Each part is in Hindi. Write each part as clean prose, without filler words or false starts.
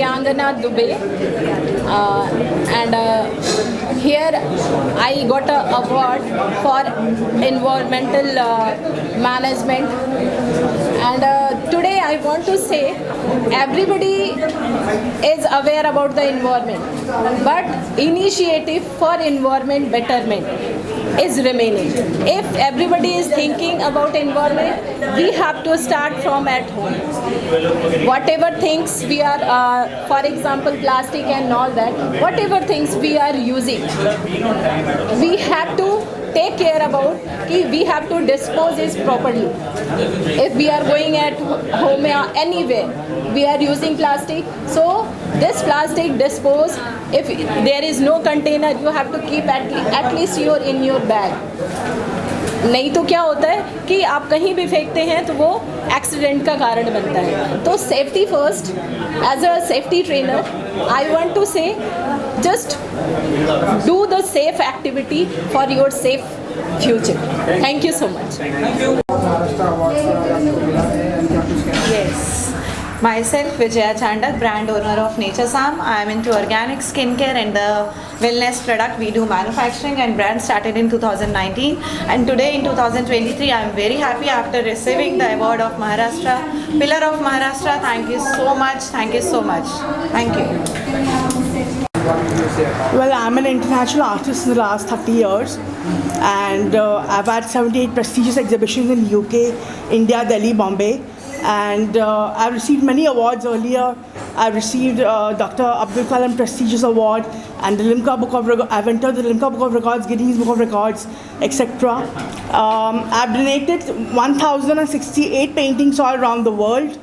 Priyangana Dubey, and here I got an award for environmental management. And today I want to say everybody is aware about the environment, but initiative for environment betterment is remaining. If everybody is thinking about environment, we have to start from at home. Whatever things we are, for example, plastic and all that, whatever things we are using, we have to take care about कि we have to dispose it properly. If we are going at home or anywhere, we are using plastic, so this plastic dispose. If there is no container, you have to keep at least in your bag. नहीं तो क्या होता है कि आप कहीं भी फेंकते हैं तो वो एक्सीडेंट का कारण बनता है. तो safety first. As a safety trainer I want to say just do the safe activity for your safe future. Thank you so much. Yes. Myself, Vijaya Chandak, brand owner of Naturesam. I am into organic skincare and the wellness product. We do manufacturing and brand started in 2019. And today in 2023, I am very happy after receiving the award of Maharashtra, Pillar of Maharashtra. Thank you so much. Thank you so much. Thank you. Well, I'm an international artist in the last 30 years, and I've had 78 prestigious exhibitions in UK, India, Delhi, Bombay, and I've received many awards earlier. I've received Dr. Abdul Kalam prestigious award and the Limca Book of Records. I've entered the Limca Book of Records, Guinness Book of Records, etc. I've donated 1,068 paintings all around the world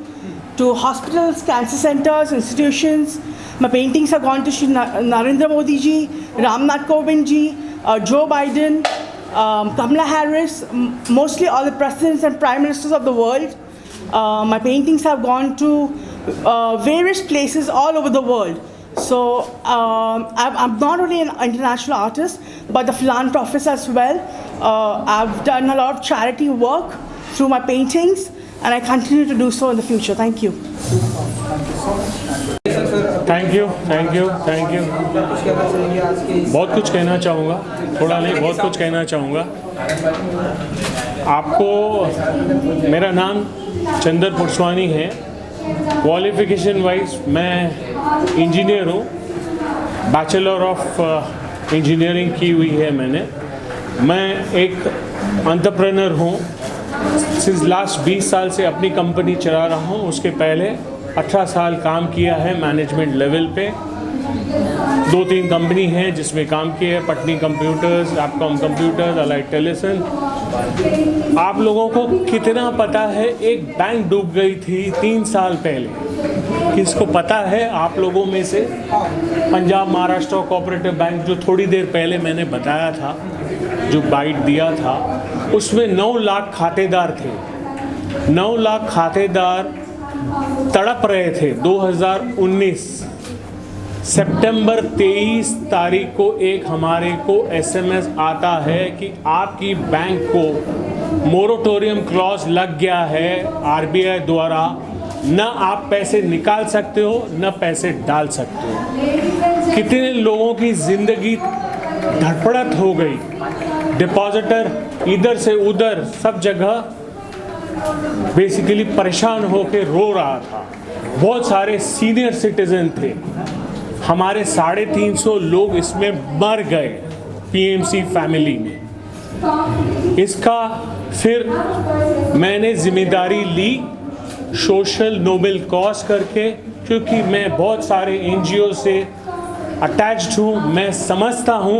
to hospitals, cancer centers, institutions. My paintings have gone to Shri Narendra Modi ji, Ramnath Kovind ji, Joe Biden, Kamala Harris, mostly all the presidents and prime ministers of the world. My paintings have gone to various places all over the world. So I'm not only an international artist, but a philanthropist as well. I've done a lot of charity work through my paintings, and I continue to do so in the future. Thank you. Thank you. बहुत कुछ कहना चाहूँगा, थोड़ा नहीं बहुत कुछ कहना चाहूँगा आपको. मेरा नाम चंदर पुरस्वानी है. क्वालिफिकेशन वाइज मैं इंजीनियर हूँ. बैचलर ऑफ इंजीनियरिंग की हुई है मैंने. मैं एक एंटरप्रेन्योर हूँ. सिंस लास्ट 20 साल से अपनी कंपनी चला रहा हूँ. उसके पहले 18 साल काम किया है मैनेजमेंट लेवल पे. 2-3 कंपनी हैं जिसमें काम किया है. Patni computers, Apcom computers, Allied Telesyn. आप लोगों को कितना पता है एक बैंक डूब गई थी 3 साल पहले? किसको पता है आप लोगों में से? पंजाब महाराष्ट्र कोऑपरेटिव बैंक जो थोड़ी देर पहले मैंने बताया था, जो बाइट दिया था, उसमें 9 लाख खातेदार थे. 9 लाख खातेदार तड़प रहे थे. 2019 सितंबर 23 तारीख को एक हमारे को एसएमएस आता है कि आपकी बैंक को मोरेटोरियम क्लॉज लग गया है आरबीआई द्वारा. न आप पैसे निकाल सकते हो, न पैसे डाल सकते हो. कितने लोगों की ज़िंदगी धड़पड़त हो गई. डिपॉजिटर इधर से उधर सब जगह बेसिकली परेशान होकर रो रहा था. बहुत सारे सीनियर सिटीजन थे. हमारे 350 लोग इसमें मर गए पीएमसी फैमिली में. इसका फिर मैंने जिम्मेदारी ली सोशल नोबल कॉज करके, क्योंकि मैं बहुत सारे एनजीओ से अटैच्ड हूँ. मैं समझता हूँ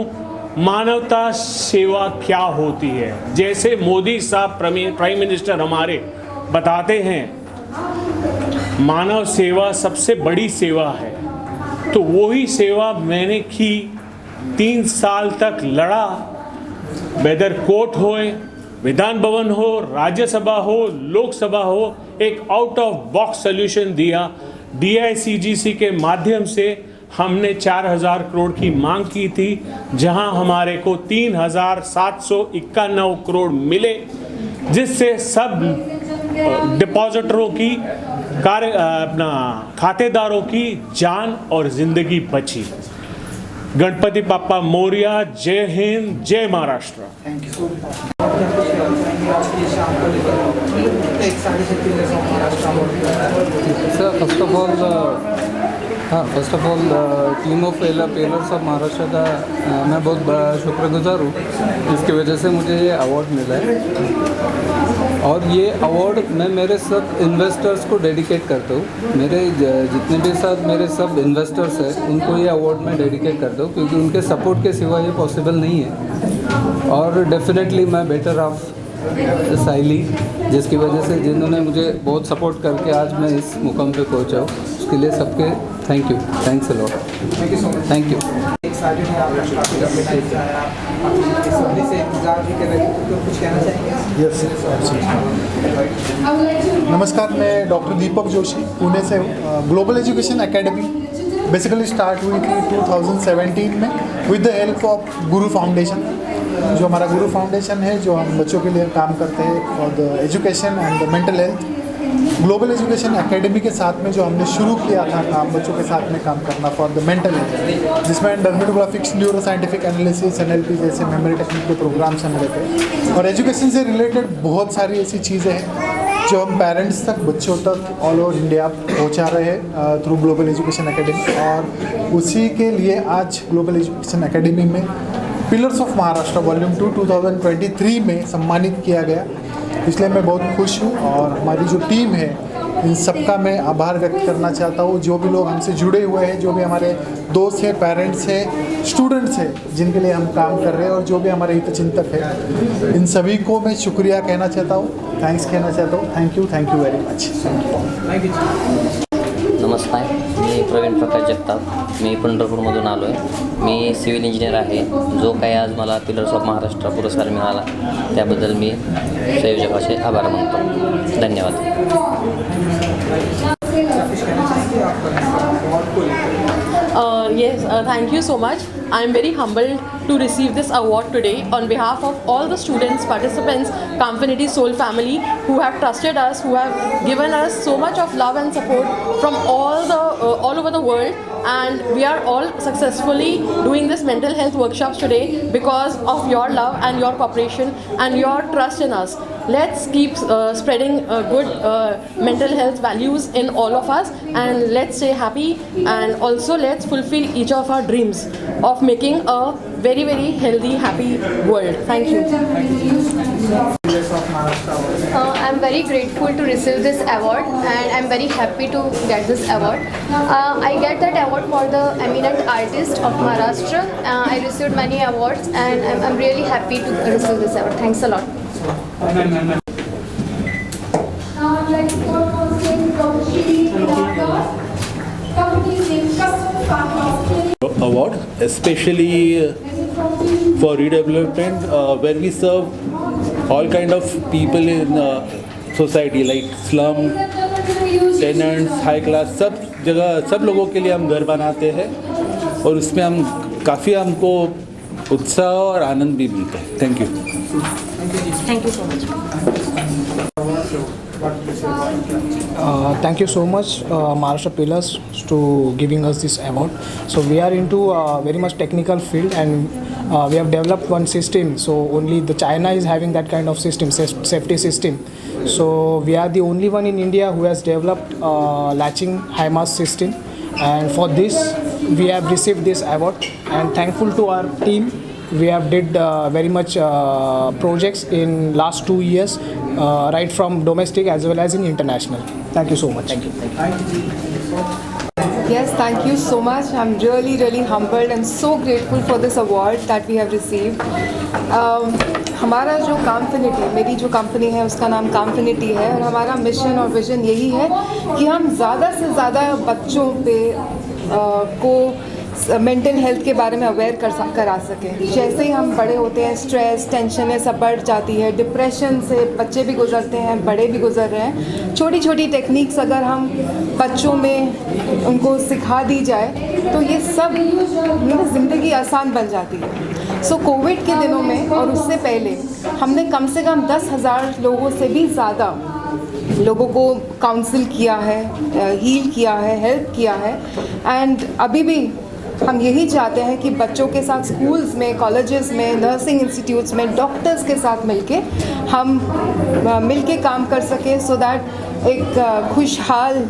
मानवता सेवा क्या होती है. जैसे मोदी साहब प्राइम मिनिस्टर हमारे बताते हैं मानव सेवा सबसे बड़ी सेवा है, तो वही सेवा मैंने की. 3 साल तक लड़ा. वेदर कोर्ट हो, विधान भवन हो, राज्यसभा हो, लोकसभा हो, एक आउट ऑफ बॉक्स सोल्यूशन दिया. DICGC के माध्यम से हमने 4,000 करोड़ की मांग की थी, जहां हमारे को 3,791 करोड़ मिले, जिससे सब डिपॉजिटरों की अपना खातेदारों की जान और जिंदगी बची। गणपति बाप्पा मोरिया। जय हिंद, जय Maharashtra. Sir, first of all team of pillars of Maharashtra का मैं बहुत बड़ा शुक्रगुजार हूँ, जिसकी वजह से मुझे ये अवार्ड मिला है। और ये अवार्ड मैं मेरे सब इन्वेस्टर्स को डेडिकेट करता हूँ। मेरे जितने भी साथ मेरे सब इन्वेस्टर्स हैं, उनको ये अवार्ड मैं डेडिकेट करता हूँ, क्योंकि उनके सपोर्ट के सिवा ये पॉसिबल नहीं है। और डेफिनेटली मैं बेटर ऑफ साइली, जिसकी वजह से जिन्होंने मुझे बहुत सपोर्ट करके आज मैं इस मुकाम पे पहुंचा हूँ, उसके लिए सबके thank you. Thanks a lot. Thank you. नमस्कार, मैं डॉक्टर दीपक जोशी पुणे से हूँ। Global education academy basically start हुई थी 2017 में with the help of Guru foundation. जो हमारा गुरु फाउंडेशन है, जो हम बच्चों के लिए काम करते हैं for the education and the mental health. Global education academy के साथ में जो हमने शुरू किया था काम, बच्चों के साथ में काम करना फॉर द मेंटल हेल्थ, जिसमें डर्मेटोग्राफिक्स, न्यूरो साइंटिफिक एनालिसिस, NLP जैसे मेमोरी टेक्निक के प्रोग्राम्स हम लेते हैं। और एजुकेशन से रिलेटेड बहुत सारी ऐसी चीज़ें हैं जो हम पेरेंट्स तक, बच्चों तक ऑल ओवर इंडिया पहुंचा रहे हैं थ्रू ग्लोबल एजुकेशन एकेडमी। और उसी के लिए आज ग्लोबल एजुकेशन एकेडमी में पिलर्स ऑफ महाराष्ट्र वॉल्यूम 2 2023 में सम्मानित किया गया। इसलिए मैं बहुत खुश हूँ। और हमारी जो टीम है, इन सबका मैं आभार व्यक्त करना चाहता हूँ। जो भी लोग हमसे जुड़े हुए हैं, जो भी हमारे दोस्त हैं, पेरेंट्स हैं, स्टूडेंट्स हैं, जिनके लिए हम काम कर रहे हैं, और जो भी हमारे हितचिंतक हैं, इन सभी को मैं शुक्रिया कहना चाहता हूँ, थँक्स कहना चाहता हूँ। Thank you very much. नमस्कार, मी प्रवीण प्रकाश जगताप, मी पंढरपूरमधून आलो आहे। मी सिव्हिल इंजिनियर आहे। जो काही आज मला पिलर्स ऑफ महाराष्ट्र पुरस्कार मिळाला, त्याबद्दल मी संयोजकाचे आभार मानतो। धन्यवाद। Yes, thank you so much. I am very humbled to receive this award today on behalf of all the students, participants, Comfinity Soul family who have trusted us, who have given us so much of love and support from all over the world, and we are all successfully doing this mental health workshops today because of your love and your cooperation and your trust in us. Let's keep spreading good mental health values in all of us, and let's stay happy, and also let's fulfill each of our dreams of making a very, very healthy, happy world. Thank you. I'm very grateful to receive this award, and I'm very happy to get this award. I get that award for the eminent artist of Maharashtra. I received many awards, and I'm really happy to receive this award. Thanks a lot. Award, especially for redevelopment, where we serve all kind of people in society, like slum, tenants, high class, सब जगह सब लोगों के लिए हम घर बनाते हैं, और उसमें हम काफ़ी हमको उत्साह और आनंद भी मिलता है। Thank you. Thank you so much. Thank you so much, Maharashtra Pillars, to giving us this award. So we are into very much technical field, and we have developed one system. So only the China is having that kind of system, safety system. So we are the only one in India who has developed latching HIMARS system, and for this we have received this award. And thankful to our team, we have did very much projects in last 2 years, right from domestic as well as in international. Thank you so much. Thank you. Yes, thank you so much. I'm really, really humbled and so grateful for this award that we have received. हमारा जो कामफिनिटी, मेरी जो कंपनी है उसका नाम कामफिनिटी है, और हमारा मिशन और विजन यही है कि हम ज़्यादा से ज़्यादा बच्चों पे को मेंटल हेल्थ के बारे में अवेयर करा सकें। जैसे ही हम बड़े होते हैं, स्ट्रेस, टेंशन ये सब बढ़ जाती है, डिप्रेशन से बच्चे भी गुजरते हैं, बड़े भी गुजर रहे हैं। छोटी छोटी टेक्निक्स अगर हम बच्चों में उनको सिखा दी जाए तो ये सब ज़िंदगी आसान बन जाती है। सो कोविड के दिनों में और उससे पहले हमने कम से कम 10,000 लोगों से भी ज़्यादा लोगों को काउंसिल किया है, हील किया है, हेल्प किया है। एंड अभी भी हम यही चाहते हैं कि बच्चों के साथ स्कूल्स में, कॉलेजेस में, नर्सिंग इंस्टीट्यूट्स में डॉक्टर्स के साथ मिलके हम मिलके काम कर सकें, सो दैट एक खुशहाल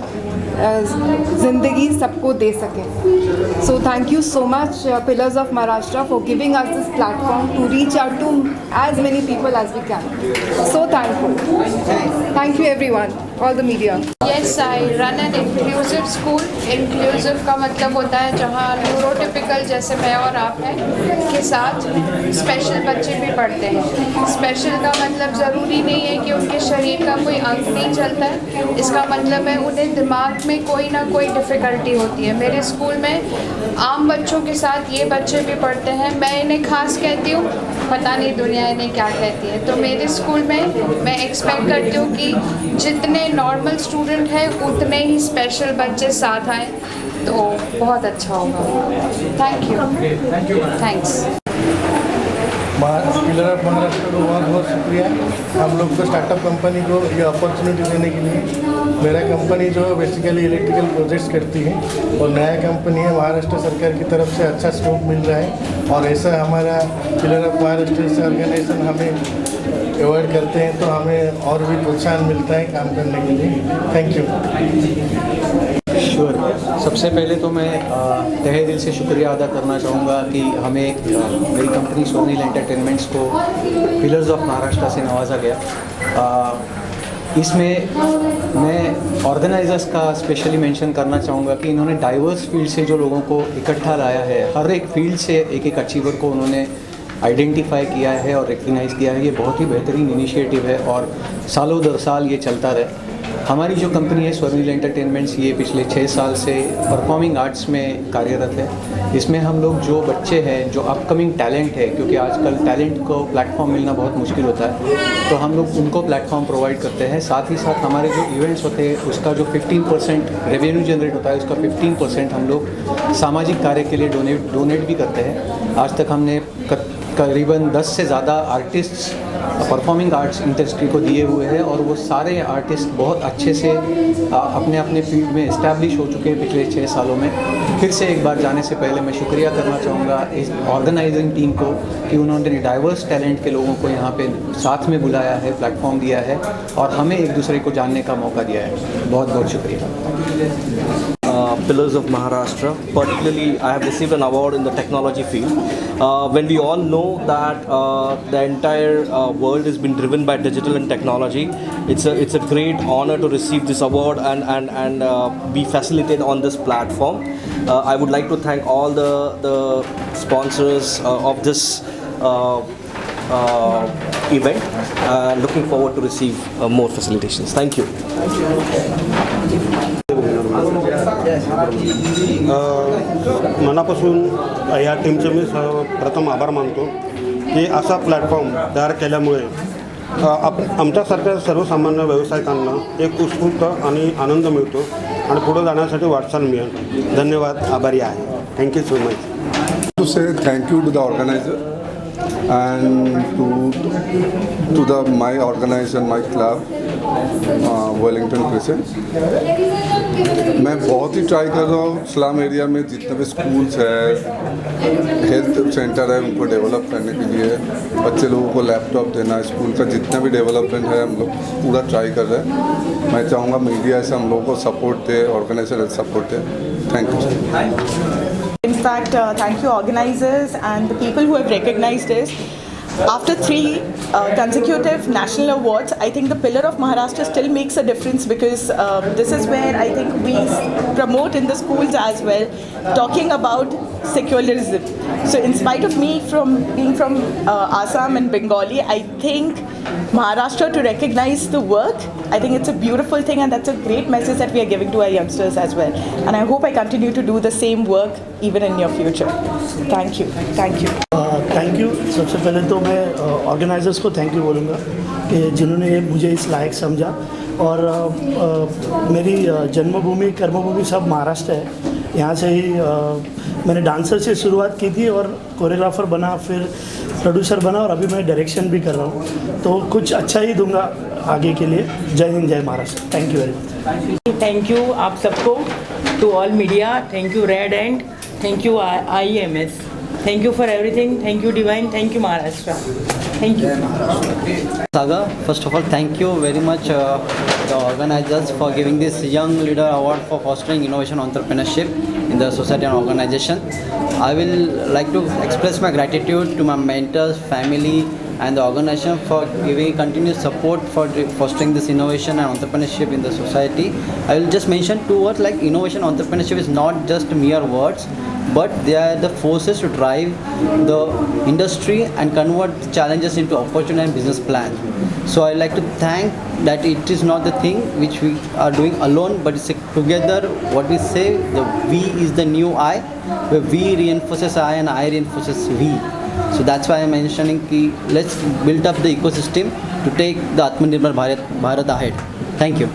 ज़िंदगी सबको दे सकें। So thank you so much pillars of Maharashtra for giving us this platform to reach out to as many people as we can. So thankful. Thank you everyone, all the media. Yes, I run an inclusive school. Inclusive का मतलब होता है जहाँ न्यूरोटिपिकल जैसे मैं और आप हैं के साथ स्पेशल बच्चे भी पढ़ते हैं। स्पेशल का मतलब ज़रूरी नहीं है कि उनके शरीर का कोई अंग नहीं चलता है, इसका मतलब है उन्हें दिमाग में कोई ना कोई डिफ़िकल्टी होती है। मेरे स्कूल में आम बच्चों के साथ ये बच्चे भी पढ़ते हैं। मैं इन्हें खास कहती हूँ, पता नहीं दुनिया इन्हें क्या कहती है। तो मेरे स्कूल में मैं एक्सपेक्ट करती हूँ कि जितने नॉर्मल स्टूडेंट हैं उतने ही स्पेशल बच्चे साथ आएँ, तो बहुत अच्छा होगा। Thank you. Thanks. Pillar of Maharashtra को बहुत बहुत शुक्रिया हम लोग को स्टार्टअप कंपनी को ये अपॉर्चुनिटी देने के लिए। मेरा कंपनी जो बेसिकली इलेक्ट्रिकल प्रोजेक्ट्स करती है और नया कंपनी है, महाराष्ट्र सरकार की तरफ से अच्छा स्कोप मिल रहा है और ऐसा हमारा पिलर ऑफ महाराष्ट्र से ऑर्गेनाइजेशन हमें अवॉर्ड करते हैं तो हमें और भी प्रोत्साहन मिलता है काम करने के लिए। Thank you. श्योर। सबसे पहले तो मैं तहे दिल से शुक्रिया अदा करना चाहूँगा कि हमें मेरी कंपनी स्वर्णिल एंटरटेनमेंट्स को पिलर्स ऑफ महाराष्ट्र से नवाजा गया। इसमें मैं ऑर्गेनाइजर्स का स्पेशली मेंशन करना चाहूँगा कि इन्होंने डाइवर्स फील्ड से जो लोगों को इकट्ठा लाया है, हर एक फील्ड से एक एक अचीवर को उन्होंने आइडेंटिफाई किया है और रिकग्नाइज़ किया है। ये बहुत ही बेहतरीन इनिशिएटिव है और सालों दर साल ये चलता रहे। हमारी जो कंपनी है स्वर्णिल एंटरटेनमेंट्स, ये पिछले 6 साल से परफॉर्मिंग आर्ट्स में कार्यरत है। इसमें हम लोग जो बच्चे हैं, जो अपकमिंग टैलेंट है, क्योंकि आजकल टैलेंट को प्लेटफॉर्म मिलना बहुत मुश्किल होता है, तो हम लोग उनको प्लेटफॉर्म प्रोवाइड करते हैं। साथ ही साथ हमारे जो इवेंट्स होते हैं उसका जो 15% रेवेन्यू जनरेट होता है, उसका 15% हम लोग सामाजिक कार्य के लिए डोनेट भी करते हैं। आज तक हमने करीबन 10 से ज़्यादा आर्टिस्ट्स परफॉर्मिंग आर्ट्स इंडस्ट्री को दिए हुए हैं और वो सारे आर्टिस्ट बहुत अच्छे से अपने अपने फील्ड में इस्टेब्लिश हो चुके हैं पिछले 6 सालों में। फिर से एक बार जाने से पहले मैं शुक्रिया करना चाहूँगा इस ऑर्गेनाइजिंग टीम को कि उन्होंने डाइवर्स टैलेंट के लोगों को यहाँ पे साथ में बुलाया है, प्लेटफॉर्म दिया है और हमें एक दूसरे को जानने का मौका दिया है। बहुत बहुत शुक्रिया। Pillars of Maharashtra, particularly I have received an award in the technology field. When we all know that the entire world has been driven by digital and technology, it's a great honor to receive this award and be facilitated on this platform. I would like to thank all the sponsors of this event. Looking forward to receive more facilitations. Thank you. मनापासून या टीमचे मी प्रथम आभार मानतो की असा प्लॅटफॉर्म तयार केल्यामुळे आमच्यासारख्या सर्वसामान्य व्यावसायिकांना एक उत्स्फूर्त आणि आनंद मिळतो आणि पुढे जाण्यासाठी वाटचाल मिळेल। धन्यवाद, आभारी आहे। Thank you so much. To say thank you to the organiser and to the my organization, my club, Wellington crescent. मैं बहुत ही ट्राई कर रहा हूँ स्लम एरिया में जितने भी स्कूल्स है, हेल्थ सेंटर है, उनको डेवलप करने के लिए, बच्चे लोगों को लैपटॉप देना, स्कूल का जितना भी डेवलपमेंट है हम लोग पूरा ट्राई कर रहे हैं। मैं चाहूँगा मीडिया से हम लोगों को सपोर्ट दे, ऑर्गेनाइजेशन सपोर्ट दे। Thank you. In fact, thank you organizers and the people who have recognized us. After 3 consecutive national awards, I think the Pillar of Maharashtra still makes a difference because this is where I think we promote in the schools as well, talking about secularism. So in spite of me being from Assam and Bengali, I think Maharashtra to recognize the work, I think it's a beautiful thing and that's a great message that we are giving to our youngsters as well. And I hope I continue to do the same work even in near future. Thank you. Thank you. Thank you. सबसे पहले तो मैं ऑर्गेनाइजर्स को थैंक यू बोलूँगा कि जिन्होंने मुझे इस लायक समझा और मेरी जन्मभूमि कर्मभूमि सब महाराष्ट्र है यहाँ से ही मैंने डांसर से शुरुआत की थी और कोरियोग्राफर बना, फिर प्रोड्यूसर बना और अभी मैं डायरेक्शन भी कर रहा हूँ, तो कुछ अच्छा ही दूंगा आगे के लिए। जय हिंद, जय Maharashtra. Thank you very much. Thank you आप सबको, to all media, thank you red and thank you IEMS, thank you for everything, thank you divine, thank you Maharashtra, thank you. Saga, first of all, thank you very much the organizers for giving this Young Leader Award for fostering innovation entrepreneurship in the society and organization. I will like to express my gratitude to my mentors, family and the organization for giving continuous support for fostering this innovation and entrepreneurship in the society. I will just mention two words like innovation entrepreneurship is not just mere words, but they are the forces to drive the industry and convert challenges into opportunity and business plan. So I like to thank that it is not the thing which we are doing alone, but it's together. What we say, the we is the new I, where we reinforces I and I reinforces we. So that's why I'm mentioning ki let's build up the ecosystem to take the Atmanirbhar Bharat ahead. Thank you.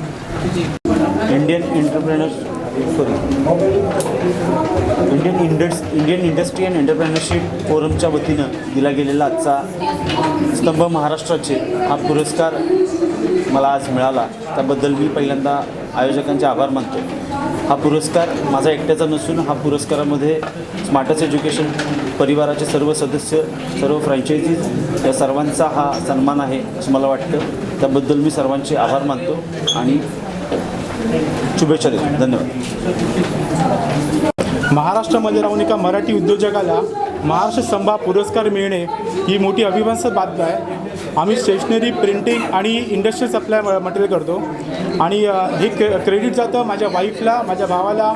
Indian industry and entrepreneurship फोरमच्या वतीनं दिला गेलेला आजचा स्तंभ महाराष्ट्राचे हा पुरस्कार मला आज मिळाला, त्याबद्दल मी पहिल्यांदा आयोजकांचे आभार मानतो। हा पुरस्कार माझा एकट्याचा नसून हा पुरस्कारामध्ये स्मार्टस एज्युकेशन परिवाराचे सर्व सदस्य, सर्व फ्रँचायझीज या सर्वांचा हा सन्मान आहे असं मला वाटतं। त्याबद्दल मी सर्वांचे आभार मानतो आणि शुभेच्छा देतो। धन्यवाद। महाराष्ट्रामध्ये राहून एका मराठी उद्योजकाला महाराष्ट्र स्तंभ पुरस्कार मिळणे ही मोठी अभिमानास्पद बातमी आहे। आम्ही स्टेशनरी, प्रिंटिंग आणि इंडस्ट्रियल सप्लाय मटेरियल करतो आणि हे क्रेडिट जातं माझ्या वाईफला, माझ्या भावाला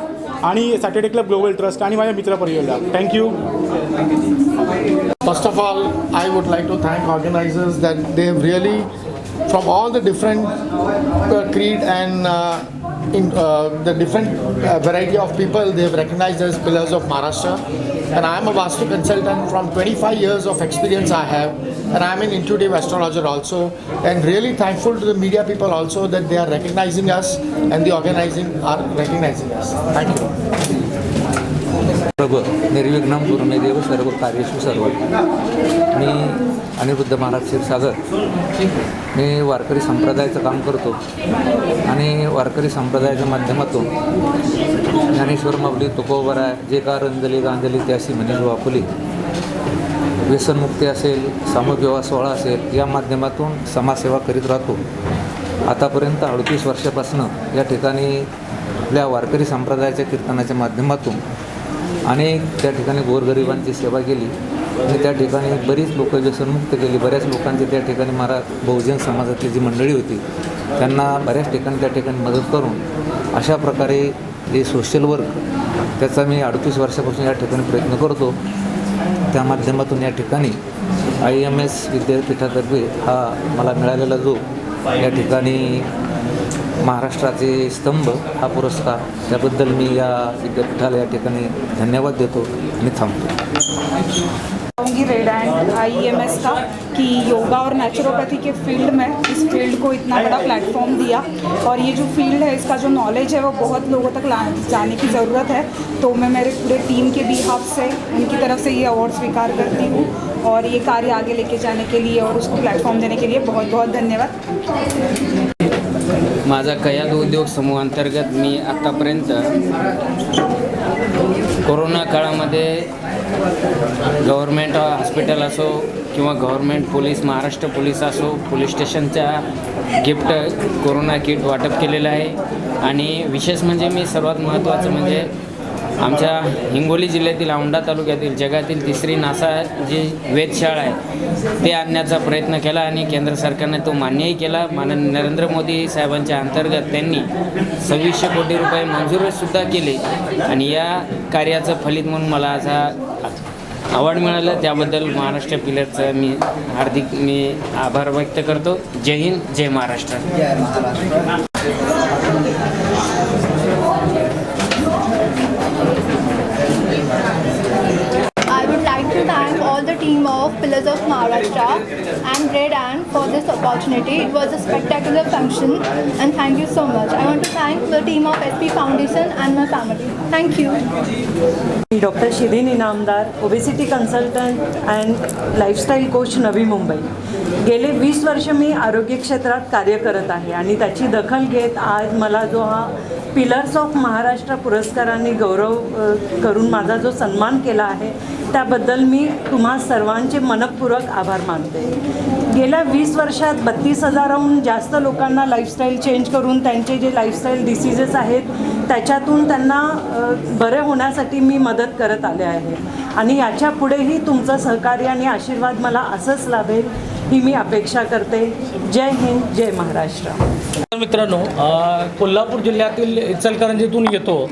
आणि सॅटर्डे क्लब ग्लोबल ट्रस्ट आणि माझ्या मित्रपरिवाराला। Thank you. First of all, I would like to thank organizers that they have really, from all the different creed and the different variety of people, they have recognized as pillars of Maharashtra. And I am a Vastu consultant. From 25 years of experience I have, and I am an intuitive astrologer also, and really thankful to the media people also that they are recognizing us and the organizing are recognizing us. Thank you. निर्विघ्नं गुरुमेदेव सर्व कार्येषु सर्व। मी अनिरुद्ध महाराज क्षीरसागर, मी वारकरी संप्रदायाचं काम करतो आणि वारकरी संप्रदायाच्या माध्यमातून ज्ञानेश्वर माऊली तुकोबरा जे का रंजली गांजली त्याशी म्हणे जो आपुली, व्यसनमुक्ती असेल, सामूहिक विवाह सोहळा असेल, या माध्यमातून समाजसेवा करीत राहतो। आतापर्यंत 38 वर्षापासून या ठिकाणी आपल्या वारकरी संप्रदायाच्या कीर्तनाच्या माध्यमातून अनेक त्या ठिकाणी गोरगरिबांची सेवा केली आणि त्या ठिकाणी बरीच लोक व्यसनमुक्त केली। बऱ्याच लोकांची त्या ठिकाणी बहुजन समाजातली जी मंडळी होती त्यांना बऱ्याच ठिकाणी त्या ठिकाणी मदत करून अशा प्रकारे हे सोशल वर्क त्याचा मी 38 वर्षापासून या ठिकाणी प्रयत्न करतो। त्या माध्यमातून या ठिकाणी IEMS विद्यापीठातर्फे हा मला मिळालेला जो या ठिकाणी महाराष्ट्राचे स्तंभ हा पुरस्कार, त्याबद्दल मी या विद्यापीठाला या ठिकाणी धन्यवाद देतो आणि थांबतो। कहूँगी रेड एंड IEMS का कि योगा और नेचुरोपैथी के फील्ड में इस फील्ड को इतना बड़ा प्लेटफॉर्म दिया, और ये जो फील्ड है इसका जो नॉलेज है वो बहुत लोगों तक जाने की ज़रूरत है। तो मैं मेरे पूरे टीम के बिहाफ से उनकी तरफ से ये अवार्ड स्वीकार करती हूँ और ये कार्य आगे लेके जाने के लिए और उसको प्लेटफॉर्म देने के लिए बहुत बहुत धन्यवाद। माझा कयाद उद्योग समूह अंतर्गत मी आत्तापर्यंत कोरोना काळामध्ये गव्हर्मेंट हॉस्पिटल असो किंवा गव्हर्मेंट पोलीस, महाराष्ट्र पोलीस असो, पोलीस स्टेशनच्या गिफ्ट कोरोना किट वाटप केलेलं आहे। आणि विशेष म्हणजे मी सर्वात महत्त्वाचं म्हणजे आमच्या हिंगोली जिल्ह्यातील औंढा तालुक्यातील जगातील 3री नासा जी वेधशाळा आहे ते आणण्याचा प्रयत्न केला आणि केंद्र सरकारने तो मान्यही केला। माननीय नरेंद्र मोदी साहेबांच्या अंतर्गत त्यांनी 2600 कोटी रुपये मंजूरसुद्धा केले आणि या कार्याचं फलित म्हणून मला आज हा अवॉर्ड मिळालं। त्याबद्दल महाराष्ट्र पिलरचं मी हार्दिक आभार व्यक्त करतो। जय हिंद, जय Maharashtra. I would like to thank all the team of Pillars of Maharashtra and Red Ant for this opportunity. It was a spectacular function and thank you so much. I want to thank the team of SP Foundation and my family. Thank you. Doctor Shirin Inamdar, obesity consultant and lifestyle coach Navi Mumbai. गेले 20 वर्ष मी आरोग्य क्षेत्रात कार्य करत आहे आणि त्याची दखल घेत आज मला जो हा पिलर्स ऑफ महाराष्ट्र पुरस्काराने गौरव करून माझा जो सन्मान केला आहे त्याबद्दल मी तुम्हा सर्वांचे मनपूर्वक आभार मानते. गेल्या 20 वर्षात 32,000हून जास्त लोकांना लाईफस्टाईल चेंज करून त्यांचे जे लाईफस्टाईल डिसीजेस आहेत त्याच्यातून त्यांना बरे होण्यासाठी मी मदत करत आले आहे आणि याच्या पुढेही तुमचं सहकार्य आणि आशीर्वाद मला असंच लाभेल ही मी अपेक्षा करते. जय हिंद, जय महाराष्ट्र. मित्रांनो, कोल्हापूर जिल्ह्यातील इचलकरंजीतून येतो.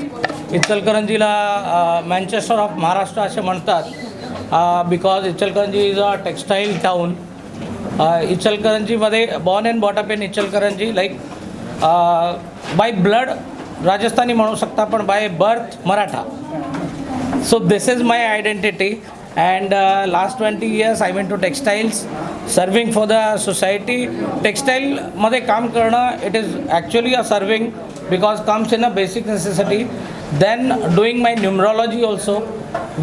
इचलकरंजीला मँचेस्टर ऑफ महाराष्ट्र असे म्हणतात because Ichalkaranji is a textile town. इचलकरंजीमध्ये born and brought up in Ichalkaranji, like by blood Rajasthani म्हणू शकता पण by birth Maratha. So this is my identity and last 20 years I went to textiles serving for the society. Textile मध्ये काम करणं it is actually a serving because comes in a basic necessity. Then doing my numerology also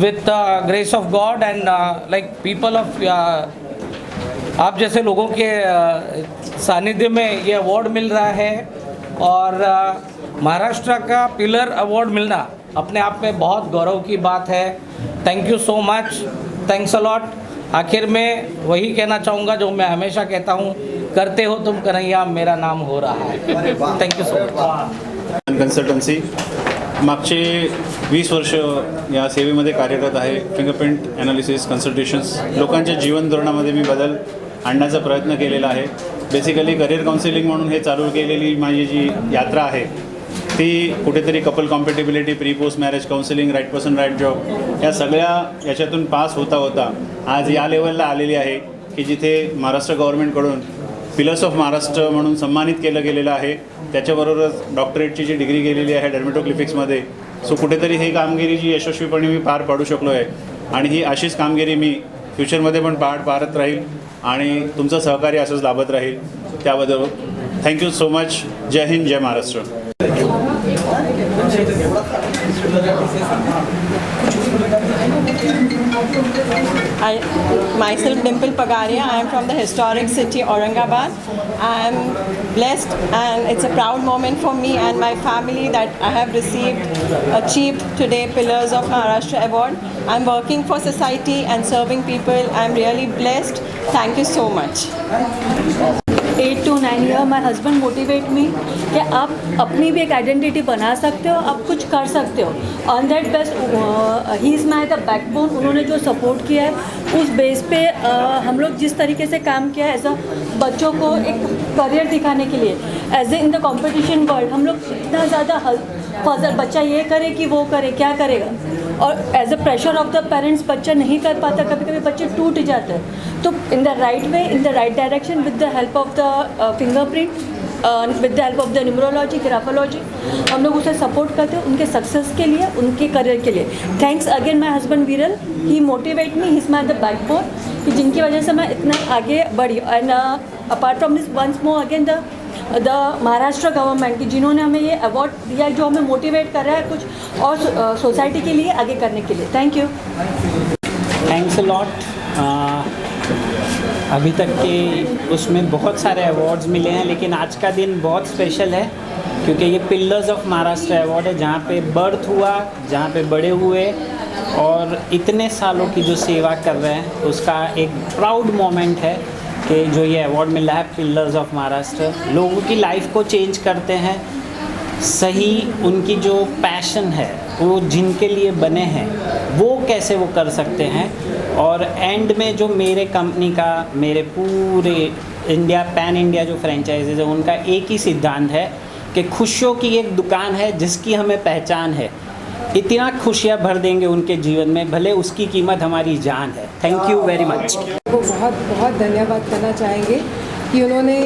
with grace of God and like people of आप जैसे लोगों के सानिध्य में ये अवार्ड मिल रहा है और महाराष्ट्र का पिलर अवार्ड मिलना अपने आप में बहुत गौरव की बात है. Thank you so much, thanks a lot. आखिर में वही कहना चाहूँगा जो मैं हमेशा कहता हूँ, करते हो तुम कन्हैया मेरा नाम हो रहा है. Thank you so much. Consultancy मागचे 20 वर्ष या सेवेमध्ये कार्यरत आहे. फिंगरप्रिंट ॲनालिसिस, कन्सल्टेशन्स, लोकांच्या जीवन धोरणामध्ये मी बदल आणण्याचा प्रयत्न केलेला आहे. बेसिकली करिअर काउन्सिलिंग म्हणून हे चालू केलेली माझी जी यात्रा आहे ती कुठेतरी couple compatibility, pre post marriage counselling, right person right job या सगळ्या याच्यातून पास होता होता आज या लेवलला आलेली आहे की जिथे महाराष्ट्र गव्हर्नमेंटकडून पिलर्स ऑफ महाराष्ट्र म्हणून सन्मानित केलं गेलेलं आहे. त्याच्याबरोबरच डॉक्टरेटची जी डिग्री गेलेली आहे डर्मेटोक्लिफिक्समध्ये. सो कुठेतरी ही कामगिरी जी यशस्वीपणे मी पार पाडू शकलो आहे आणि ही अशीच कामगिरी मी फ्युचरमध्ये पण पाडत राहील आणि तुमचं सहकार्य असंच लाभत राहील. त्याबद्दल थँक्यू सो मच. जय हिंद, जय Maharashtra. Myself Dimple Pagaria. I am from the historic city Aurangabad. I am blessed and it's a proud moment for me and my family that I have achieved today Pillars of Maharashtra Award. I am working for society and serving people. I am really blessed. Thank you so much. 8 to 9 years my husband motivate me कि आप अपनी भी एक आइडेंटिटी बना सकते हो, आप कुछ कर सकते हो. On that best he is my the backbone. उन्होंने जो सपोर्ट किया है उस बेस पे हम लोग जिस तरीके से काम किया है एज अ बच्चों को एक करियर दिखाने के लिए as a in the competition world हम लोग इतना ज़्यादा फजल बच्चा ये करे कि वो करे, क्या करेगा, और as a pressure of the parents बच्चा नहीं कर पाता. कभी कभी बच्चे टूट जाते हैं. तो in the right way, in the right direction, with the help of the fingerprint, with the help of the numerology, graphology, हम लोग उसे सपोर्ट करते हैं उनके सक्सेस के लिए, उनके करियर के लिए. Thanks again my husband Viral. He motivate me, he is my the backbone कि जिनकी वजह से मैं इतना आगे बढ़ी. And apart from this once more again the Maharashtra government की जिन्होंने हमें ये अवार्ड दिया जो हमें मोटिवेट कर रहा है कुछ और सोसाइटी के लिए आगे करने के लिए. Thank you. Thanks a lot. अभी तक के उसमें बहुत सारे अवार्ड्स मिले हैं लेकिन आज का दिन बहुत स्पेशल है क्योंकि ये पिलर्स ऑफ महाराष्ट्र अवार्ड है जहाँ पे बर्थ हुआ, जहाँ पे बड़े हुए और इतने सालों की जो सेवा कर रहे हैं उसका एक प्राउड मोमेंट है कि जो ये अवार्ड मिल रहा है पिलर्स ऑफ महाराष्ट्र. लोगों की लाइफ को चेंज करते हैं. सही उनकी जो पैशन है वो जिनके लिए बने हैं वो कैसे वो कर सकते हैं. और एंड में जो मेरे कंपनी का, मेरे पूरे इंडिया पैन इंडिया जो फ्रेंचाइजीज है उनका एक ही सिद्धांत है कि खुशियों की एक दुकान है जिसकी हमें पहचान है. इतना खुशियाँ भर देंगे उनके जीवन में भले उसकी कीमत हमारी जान है. Thank you very much. वो बहुत बहुत धन्यवाद करना चाहेंगे कि उन्होंने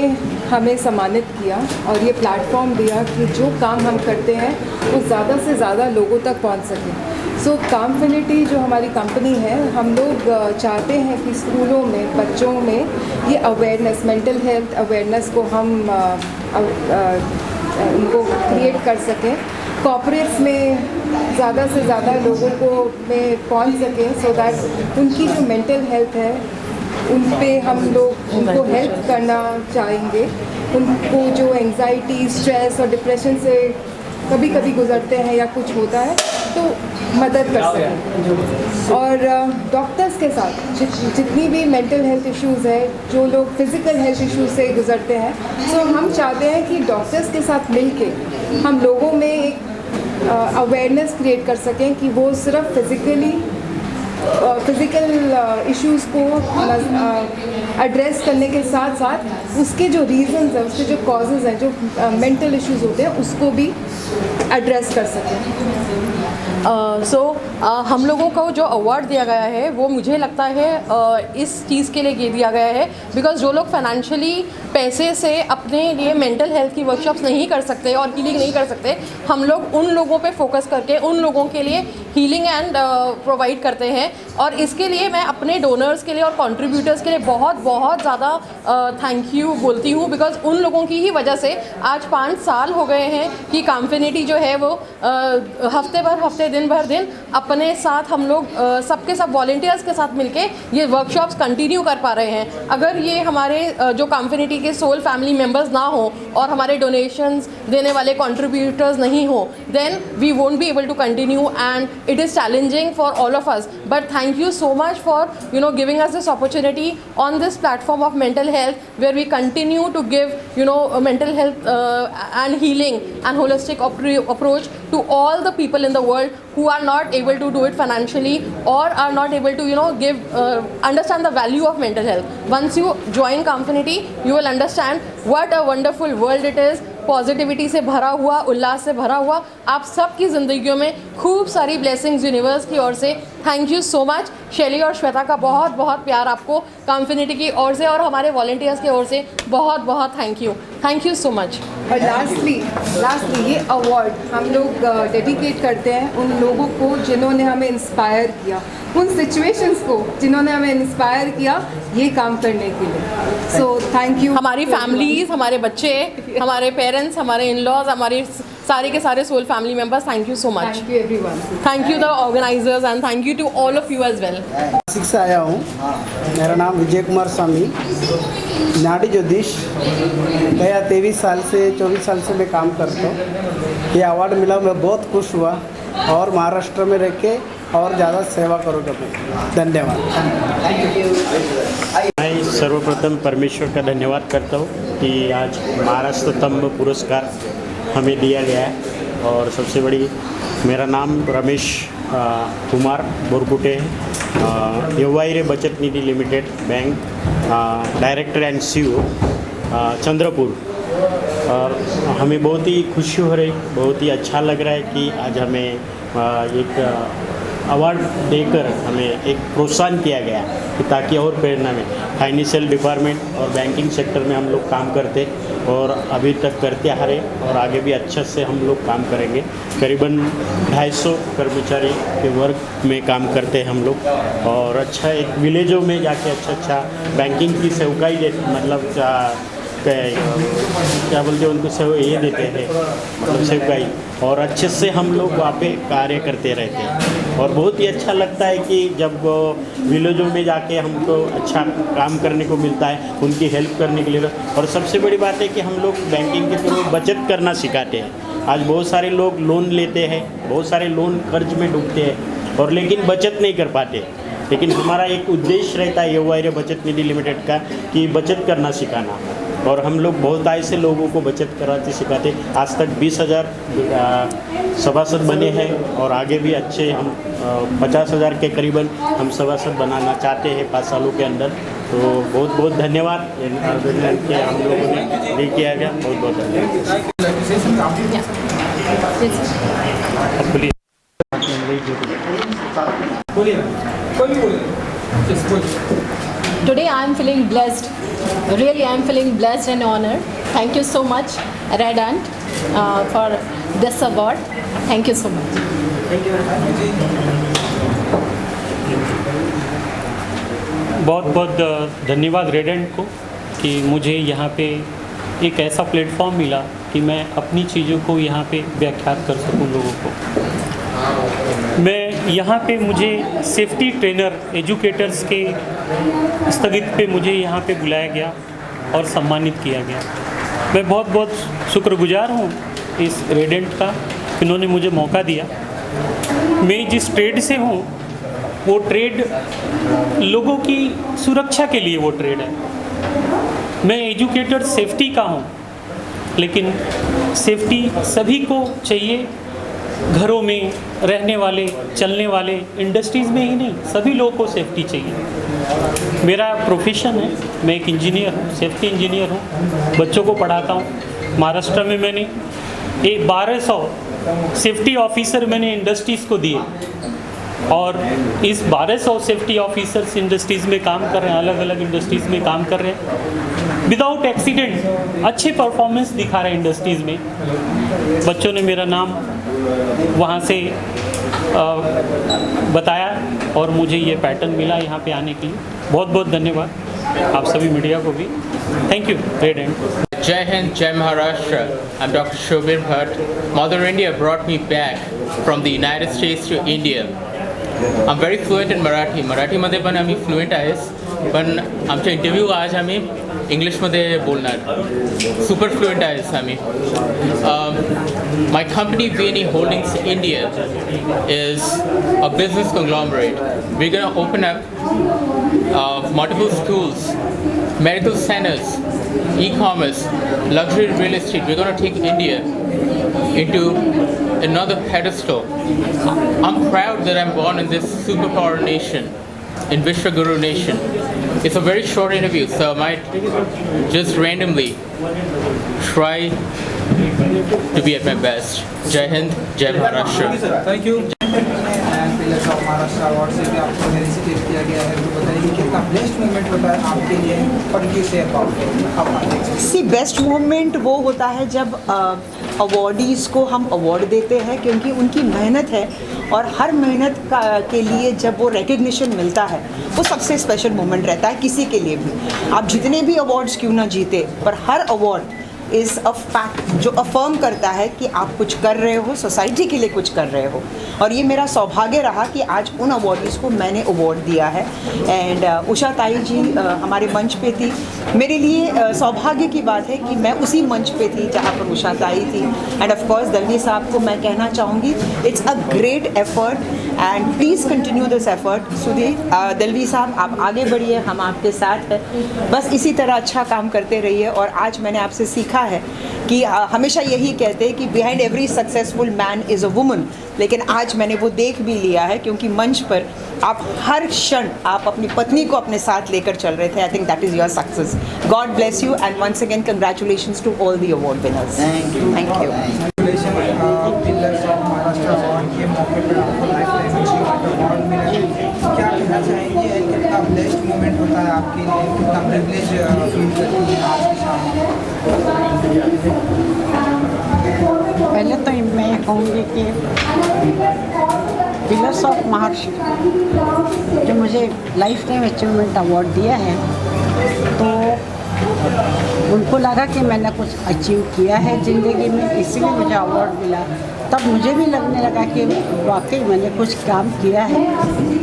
हमें सम्मानित किया और ये प्लेटफॉर्म दिया कि जो काम हम करते हैं वो ज़्यादा से ज़्यादा लोगों तक पहुंच सके. सो कामफिनिटी जो हमारी कंपनी है, हम लोग चाहते हैं कि स्कूलों में बच्चों में ये अवेयरनेस, मेंटल हेल्थ अवेयरनेस को हम उनको क्रिएट कर सकें, कॉर्पोरेट्स में ज़्यादा से ज़्यादा लोगों को में पहुंच सकें, सो दैट उनकी जो मेंटल हेल्थ है उन पे हम लोग उनको हेल्प करना चाहेंगे। उनको जो एंग्जाइटी, स्ट्रेस और डिप्रेशन से कभी कभी गुजरते हैं या कुछ होता है तो मदद कर सकें। और डॉक्टर्स के साथ जितनी भी मेंटल हेल्थ इश्यूज़ है, जो लोग फिज़िकल हेल्थ इश्यूज से गुजरते हैं, सो हम चाहते हैं कि डॉक्टर्स के साथ मिलके हम लोगों में एक अवेयरनेस क्रिएट कर सकें कि वो सिर्फ फिज़िकल इश्यूज़ को एड्रेस करने के साथ साथ उसके जो रीज़न्स हैं, उसके जो कॉजेज़ हैं, जो मेंटल इश्यूज़ होते हैं, उसको भी एड्रेस कर सकें। हम लोगों को जो अवार्ड दिया गया है वो मुझे लगता है इस चीज़ के लिए दिया गया है बिकॉज जो लोग फाइनेंशियली पैसे से अपने लिए मेंटल हेल्थ की वर्कशॉप्स नहीं कर सकते और हीलिंग नहीं कर सकते, हम लोग उन लोगों पे फोकस करके उन लोगों के लिए हीलिंग एंड प्रोवाइड करते हैं। और इसके लिए मैं अपने डोनर्स के लिए और कंट्रीब्यूटर्स के लिए बहुत बहुत ज़्यादा थैंक यू बोलती हूँ बिकॉज उन लोगों की ही वजह से आज 5 साल हो गए हैं कि कामफिनिटी जो है वो हफ्ते दिन भर दिन अपने साथ हम लोग सबके सब वॉलंटियर्स के साथ मिलके ये वर्कशॉप्स कंटिन्यू कर पा रहे हैं। अगर ये हमारे जो कामफिनिटी के सोल फैमिली मेम्बर्स ना हो और हमारे डोनेशंस देने वाले कंट्रीब्यूटर्स नहीं हो, then we won't be able to continue and it is challenging for all of us. But thank you so much for giving us this opportunity on this platform of mental health where we continue to give mental health and healing and holistic approach to all the people in the world who are not able to do it financially or are not able to give understand the value of mental health. Once you join Kaamfinity, you will understand what a wonderful world it is. Positivity से भरा हुआ, उल्लास से भरा हुआ, आप सबकी ज़िंदगियों में खूब सारी ब्लेसिंग्स यूनिवर्स की ओर से। Thank you so much. शैली और श्वेता का बहुत बहुत प्यार आपको कामफिनिटी की ओर से और हमारे वॉलंटियर्स की ओर से बहुत बहुत थैंक यू सो मच। और लास्टली ये अवार्ड हम लोग डेडिकेट करते हैं उन लोगों को जिन्होंने हमें इंस्पायर किया, उन सिचुएशंस को जिन्होंने हमें इंस्पायर किया ये काम करने के लिए। सो थैंक यू। हमारी फैमिलीज़, हमारे बच्चे, हमारे पेरेंट्स, हमारे इन लॉज, हमारे सारे के सारे soul family members, thank you so much. Thank you everyone. Thank you the organisers and thank you to all of you as well. Nashik से आया हूँ, मेरा नाम विजय कुमार स्वामी, नाडी ज्योतिष। गया 23 साल से 24 साल से मैं काम करता हूँ। ये अवार्ड मिला, मैं बहुत खुश हुआ और महाराष्ट्र में रह के और ज़्यादा सेवा करूँगा मैं। धन्यवाद। मैं सर्वप्रथम परमेश्वर का धन्यवाद करता हूँ कि आज महाराष्ट्र स्तंभ पुरस्कार हमें दिया गया है। और सबसे बड़ी, मेरा नाम रमेश कुमार बोरकुटे है, यवाइरे Bachat Nidhi limited bank, director and CEO Chandrapur. और हमें बहुत ही खुशी हो रही, बहुत ही अच्छा लग रहा है कि आज हमें एक अवार्ड देकर हमें एक प्रोत्साहन किया गया कि ताकि और प्रेरणा में फाइनेंशियल डिपार्टमेंट और बैंकिंग सेक्टर में हम लोग काम करते और अभी तक करते आ रहे और आगे भी अच्छे से हम लोग काम करेंगे। करीबन 250 कर्मचारी के वर्ग में काम करते हैं हम लोग और अच्छा एक विलेजों में जाके अच्छा बैंकिंग की सेवकाई मतलब क्या बोलते हैं उनको सेवा ये देते हैं, मतलब सेवकाई, और अच्छे से हम लोग वहाँ पे कार्य करते रहते हैं। और बहुत ही अच्छा लगता है कि जब विलेजों में जाके हमको अच्छा काम करने को मिलता है, उनकी हेल्प करने के लिए। और सबसे बड़ी बात है कि हम लोग बैंकिंग के थ्रू बचत करना सिखाते हैं। आज बहुत सारे लोग लोन लेते हैं, बहुत सारे लोन कर्ज में डूबते हैं और लेकिन बचत नहीं कर पाते। लेकिन हमारा एक उद्देश्य रहता है यवाइरे बचत निधि लिमिटेड का कि बचत करना सिखाना, और हम लोग बहुत ऐसे लोगों को बचत कराते सिखाते। आज तक 20,000 सभासद बने हैं और आगे भी अच्छे हम 50,000 के करीबन हम सभासद बनाना चाहते हैं 5 सालों के अंदर। तो बहुत बहुत धन्यवाद कि हम लोगों ने ये किया गया। बहुत बहुत धन्यवाद। Today I am feeling blessed. Really, I am feeling blessed and honored. Thank you so much, Red Ant, for this award. Thank you so much. बहुत बहुत धन्यवाद रेडेंट को कि मुझे यहाँ पे एक ऐसा प्लेटफॉर्म मिला कि मैं अपनी चीज़ों को यहाँ पे व्याख्यात कर सकूँ लोगों को। मैं यहाँ पे मुझे सेफ्टी ट्रेनर एजुकेटर्स के स्थगित पे मुझे यहाँ पे बुलाया गया और सम्मानित किया गया। मैं बहुत बहुत शुक्रगुजार हूँ इस रेडेंट का, इन्होंने मुझे मौका दिया। मैं जिस ट्रेड से हूँ वो ट्रेड लोगों की सुरक्षा के लिए वो ट्रेड है। मैं एजुकेटर सेफ्टी का हूँ, लेकिन सेफ्टी सभी को चाहिए, घरों में रहने वाले, चलने वाले, इंडस्ट्रीज़ में ही नहीं, सभी लोगों को सेफ्टी चाहिए। मेरा प्रोफेशन है, मैं एक इंजीनियर हूँ, सेफ्टी इंजीनियर हूँ, बच्चों को पढ़ाता हूँ। महाराष्ट्र में मैंने 1200 सेफ्टी ऑफिसर मैंने इंडस्ट्रीज़ को दिए और इस 1200 सेफ्टी ऑफिसर्स इंडस्ट्रीज़ में काम कर रहे हैं, अलग अलग इंडस्ट्रीज़ में काम कर रहे हैं, विदाउट एक्सीडेंट अच्छे परफॉर्मेंस दिखा रहे हैं इंडस्ट्रीज़ में। बच्चों ने मेरा नाम वहाँ से बताया और मुझे ये पैटर्न मिला यहाँ पे आने के लिए। बहुत बहुत धन्यवाद आप सभी मीडिया को भी। थैंक यू रेडेंट। Jai Hind, Jai Maharashtra. I'm Dr. Shobir Bhatt. Mother India brought me back from the United States to India. I'm very fluent in Marathi. मराठीमध्ये पण आम्ही फ्लुएंट आहेस, पण आमचा इंटरव्ह्यू आज आम्ही इंग्लिशमध्ये बोलणार. सुपर फ्लुएंट आहेस आम्ही. My company VNE Holdings India is a business conglomerate. We're going to open up multiple schools, medical centers, e-commerce, luxury real estate. We're going to take India into another pedestal. I'm proud that I'm born in this superpower nation, in Vishwaguru nation. It's a very short interview, so I might just randomly try to be at my best. Jai Hind, Jai Maharashtra. Thank you. Maharashtra award से भी आपको फेलिसिटेट किया गया है, तो बताइए कितना बेस्ट मोमेंट होता है आपके लिए और किसे अबाउट। सी बेस्ट मोमेंट वो होता है जब अवॉर्डीज़ को हम अवार्ड देते हैं, क्योंकि उनकी मेहनत है और हर मेहनत के लिए जब वो रिकग्निशन मिलता है वो सबसे स्पेशल मोमेंट रहता है किसी के लिए भी। आप जितने भी अवार्ड्स क्यों ना जीते, पर हर अवार्ड इज़ अ फैक्ट जो अफर्म करता है कि आप कुछ कर रहे हो, सोसाइटी के लिए कुछ कर रहे हो। और ये मेरा सौभाग्य रहा कि आज उन अवार्डीज़ को मैंने अवार्ड दिया है। एंड उषा ताई जी हमारे मंच पे थी। मेरे लिए सौभाग्य की बात है कि मैं उसी मंच पे थी जहाँ पर उषा ताई थी। एंड ऑफ कोर्स दलवी साहब को मैं कहना चाहूँगी, it's a great effort and please continue this effort. Sudhir Dalvi साहब, आप आगे बढ़िए, हम आपके साथ हैं, बस इसी तरह अच्छा काम करते रहिए। और आज मैंने आपसे सीखा है कि हमेशा यही कहते हैं कि behind every successful man is a woman, लेकिन आज मैंने वो देख भी लिया है, क्योंकि मंच पर आप हर क्षण आप अपनी पत्नी को अपने साथ लेकर चल रहे थे। I think that is your success. God bless you and once again congratulations to all the award winners. Thank you. Pillars of Maharashtra award के मौके पर आपको लाइफ टाइम अचीवमेंट अवार्ड मिला है, क्या कहना चाहेंगे? कितना बेस्ट मोमेंट होता है आपके लिए, कितना प्रिविलेज फील करती है आज की शाम? पहले तो मैं कहूँगी कि पिलर्स ऑफ महाराष्ट्र जो मुझे लाइफ टाइम अचीवमेंट अवार्ड दिया है, तो उनको लगा कि मैंने कुछ अचीव किया है ज़िंदगी में, इसीलिए मुझे अवार्ड मिला। तब मुझे भी लगने लगा कि वाकई मैंने कुछ काम किया है।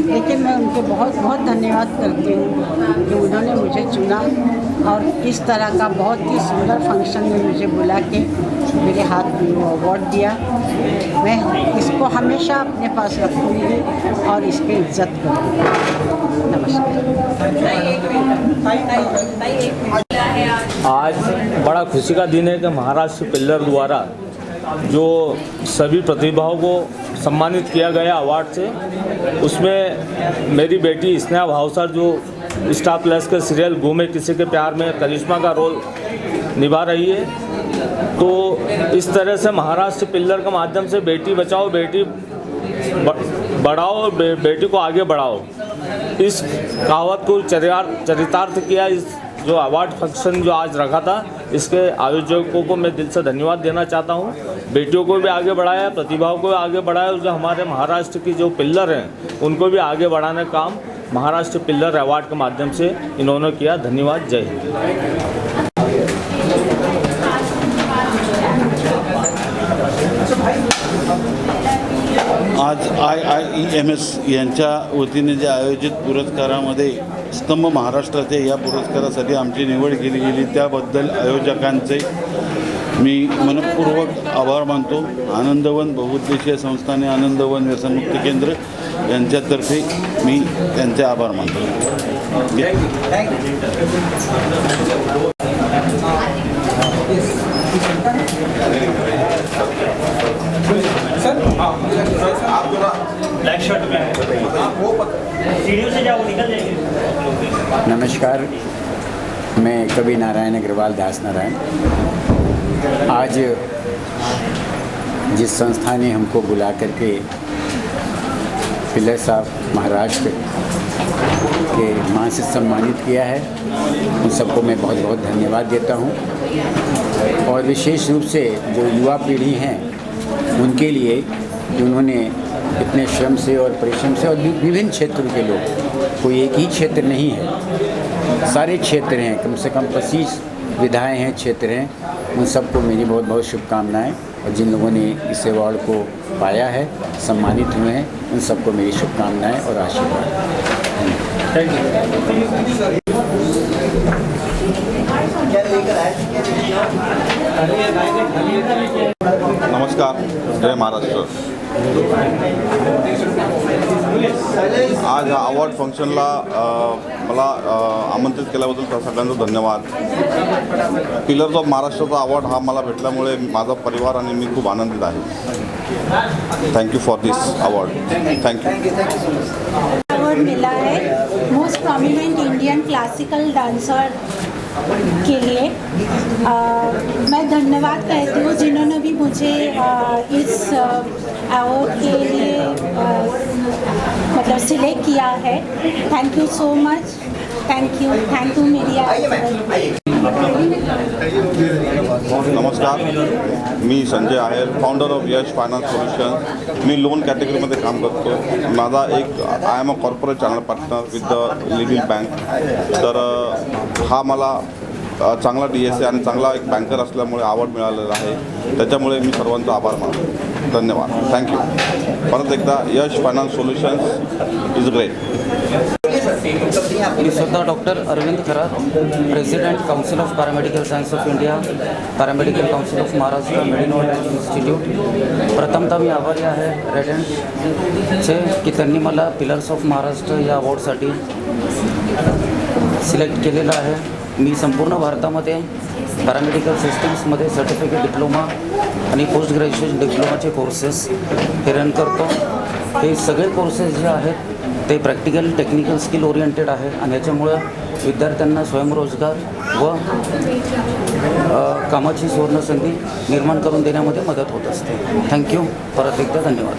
लेकिन मैं उनके बहुत बहुत धन्यवाद करती हूँ कि उन्होंने मुझे चुना और इस तरह का बहुत ही सुंदर फंक्शन में मुझे बुला के मेरे हाथ में वो अवार्ड दिया। मैं इसको हमेशा अपने पास रखूँगी और इसकी इज्जत करूँगी। नमस्कार। आज बड़ा खुशी का दिन है कि महाराष्ट्र पिल्लर द्वारा जो सभी प्रतिभाओं को सम्मानित किया गया अवार्ड से, उसमें मेरी बेटी स्नेहा भावसार जो स्टार प्लस के सीरियल घूमे किसी के प्यार में करिश्मा का रोल निभा रही है। तो इस तरह से महाराष्ट्र पिल्लर के माध्यम से बेटी बचाओ, बेटी बढ़ाओ, बेटी को आगे बढ़ाओ, इस कहावत को चरितार्थ किया इस जो अवार्ड फंक्शन जो आज रखा था, इसके आयोजकों को मैं दिल से धन्यवाद देना चाहता हूँ। बेटियों को भी आगे बढ़ाया, प्रतिभाओं को भी आगे बढ़ाया, और जो हमारे महाराष्ट्र की जो पिल्लर हैं उनको भी आगे बढ़ाने का काम महाराष्ट्र पिल्लर अवार्ड के माध्यम से इन्होंने किया। धन्यवाद। जय हिंद। आज IIEMS यांच्या वतीने जे आयोजित पुरस्कारामध्ये स्तंभ महाराष्ट्राचे या पुरस्कारासाठी आमची निवड केली गेली त्याबद्दल आयोजकांचे मी मनपूर्वक आभार मानतो। आनंदवन बहुउद्देशीय संस्था आणि आनंदवन व्यसनमुक्ती केंद्र यांच्यातर्फे मी त्यांचे आभार मानतो। सर आप थोड़ा ब्लैक शर्ट में सीढ़ियों से जाओ, निकल जाएंगे। नमस्कार, मैं कवि नारायण अग्रवाल दास नारायण। आज जिस संस्था ने हमको बुला करके पिलर्स ऑफ महाराष्ट्र के मान से सम्मानित किया है, उन सबको मैं बहुत बहुत धन्यवाद देता हूँ। और विशेष रूप से जो युवा पीढ़ी हैं उनके लिए, उन्होंने इतने श्रम से और परिश्रम से, और विभिन्न क्षेत्रों के लोग, कोई एक ही क्षेत्र नहीं है, सारे क्षेत्र हैं, कम से कम 25 विधाएँ हैं, क्षेत्र हैं, उन सबको मेरी बहुत बहुत शुभकामनाएं। और जिन लोगों ने इस अवार्ड को पाया है, सम्मानित हुए हैं, उन सबको मेरी शुभकामनाएं और आशीर्वाद। Thank you. नमस्कार, जय महाराष्ट्र। आज अवॉर्ड फंक्शनला मला आमंत्रित केल्याबद्दल सगळ्यांचा धन्यवाद। पिलर्स ऑफ महाराष्ट्राचा अवॉर्ड हा मला भेटल्यामुळे माझा परिवार आणि मी खूप आनंदित आहे। Thank you for this award. Thank you. Award मिला है most prominent Indian classical dancer के लिए। मैं धन्यवाद कहती हूँ जिन्होंने भी मुझे इस अवार्ड के लिए मतलब सिलेक्ट किया है। Thank you so much. Thank you media. नमस्कार, मी Sanjay Aher, founder of Yash finance solution. मी लोन कॅटेगरीमध्ये काम करतो। माझा एक I am a corporate channel partner with the leading bank. तर हा मला चांगला DSA आणि चांगला एक बँकर असल्यामुळे अवॉर्ड मिळालेला आहे। त्याच्यामुळे मी सर्वांचा आभार मानतो। धन्यवाद। थँक्यू। परत एकदा Yash finance solutions is great. मी स्वतः doctor Arvind Kharat, president council of paramedical science of India, paramedical council of Maharashtra, Medinode institute. प्रथमतः मी आभारी आहे रेडेंटचे की त्यांनी मला पिलर्स ऑफ महाराष्ट्र या अवॉर्डसाठी सिलेक्ट केलेलं आहे। मी संपूर्ण भारतामध्ये पॅरामेडिकल सिस्टम्समध्ये सर्टिफिकेट डिप्लोमा आणि पोस्ट ग्रॅज्युएशन डिप्लोमाचे कोर्सेस हे रन करतो। हे सगळे कोर्सेस जे आहेत ते प्रॅक्टिकल टेक्निकल स्किल ओरिएंटेड आहे आणि याच्यामुळं विद्यार्थ्यांना स्वयंरोजगार व कामाची सुवर्णसंधी निर्माण करून देण्यामध्ये मदत होत असते। थँक्यू। परत एकदा धन्यवाद।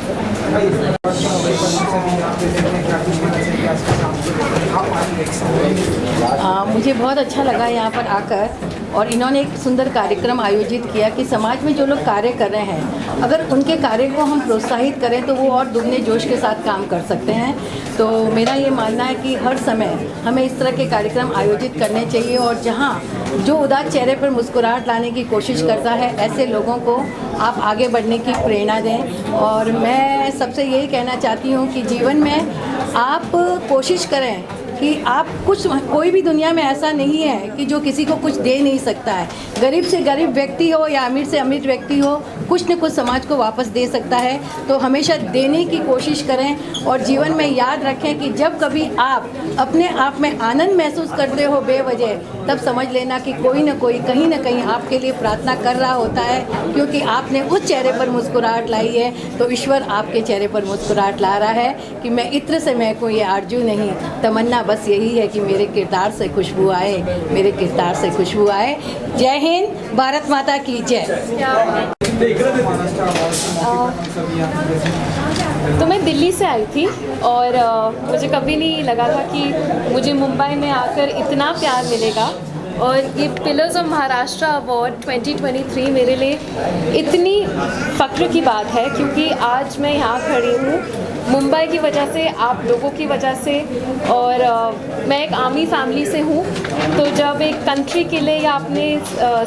मुझे बहुत अच्छा लगा यहाँ पर आकर, और इन्होंने एक सुंदर कार्यक्रम आयोजित किया कि समाज में जो लोग कार्य कर रहे हैं, अगर उनके कार्य को हम प्रोत्साहित करें तो वो और दुगने जोश के साथ काम कर सकते हैं। तो मेरा ये मानना है कि हर समय हमें इस तरह के कार्यक्रम आयोजित करने चाहिए, और जहाँ जो उदास चेहरे पर मुस्कुराहट लाने की कोशिश करता है, ऐसे लोगों को आप आगे बढ़ने की प्रेरणा दें। और मैं सबसे यही कहना चाहती हूँ कि जीवन में आप कोशिश करें कि आप कोई भी दुनिया में ऐसा नहीं है कि जो किसी को कुछ दे नहीं सकता है। गरीब से गरीब व्यक्ति हो या अमीर से अमीर व्यक्ति हो, कुछ न कुछ समाज को वापस दे सकता है। तो हमेशा देने की कोशिश करें, और जीवन में याद रखें कि जब कभी आप अपने आप में आनंद महसूस करते हो बेवजह, तब समझ लेना कि कोई न कोई कहीं ना कहीं आपके लिए प्रार्थना कर रहा होता है, क्योंकि आपने उस चेहरे पर मुस्कुराहट लाई है तो ईश्वर आपके चेहरे पर मुस्कुराहट ला रहा है कि मैं इत्र से महकूं ये आरजू नहीं, तमन्ना बस यही है कि मेरे किरदार से खुशबू आए, मेरे किरदार से खुशबू आए। जय हिंद, भारत माता की जय। तो मैं दिल्ली से आई थी, और मुझे कभी नहीं लगा था कि मुझे मुंबई में आकर इतना प्यार मिलेगा। और ये पिलर्स ऑफ महाराष्ट्र अवार्ड 2023 मेरे लिए इतनी फ़ख्र की बात है क्योंकि आज मैं यहाँ खड़ी हूँ मुंबई की वजह से, आप लोगों की वजह से, और मैं एक आर्मी फैमिली से हूँ। तो जब एक कंट्री के लिए या अपने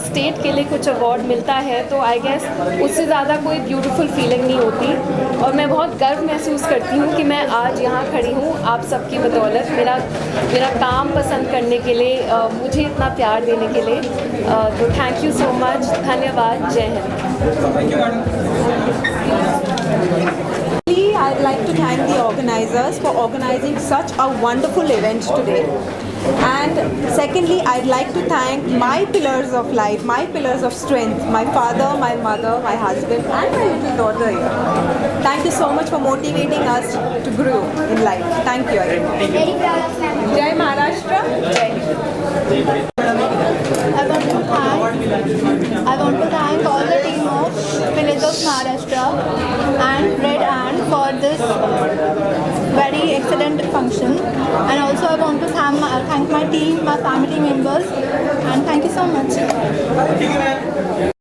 स्टेट के लिए कुछ अवार्ड मिलता है तो आई गेस उससे ज़्यादा कोई ब्यूटीफुल फीलिंग नहीं होती। और मैं बहुत गर्व महसूस करती हूँ कि मैं आज यहाँ खड़ी हूँ आप सबकी बदौलत, मेरा काम पसंद करने के लिए, मुझे इतना प्यार देने के लिए। तो थैंक यू सो मच, धन्यवाद, जय Hind. I'd like to thank the organizers for organizing such a wonderful event today. And secondly, I'd like to thank my pillars of life, my pillars of strength, my father, my mother, my husband and my little daughter here. Thank you so much for motivating us to grow in life. Thank you again. Jai Maharashtra. Jai. I want to thank all the team of Pillars of Maharashtra and Red Ant for this very excellent function. And also I want to thank my team, my family members, and thank you so much.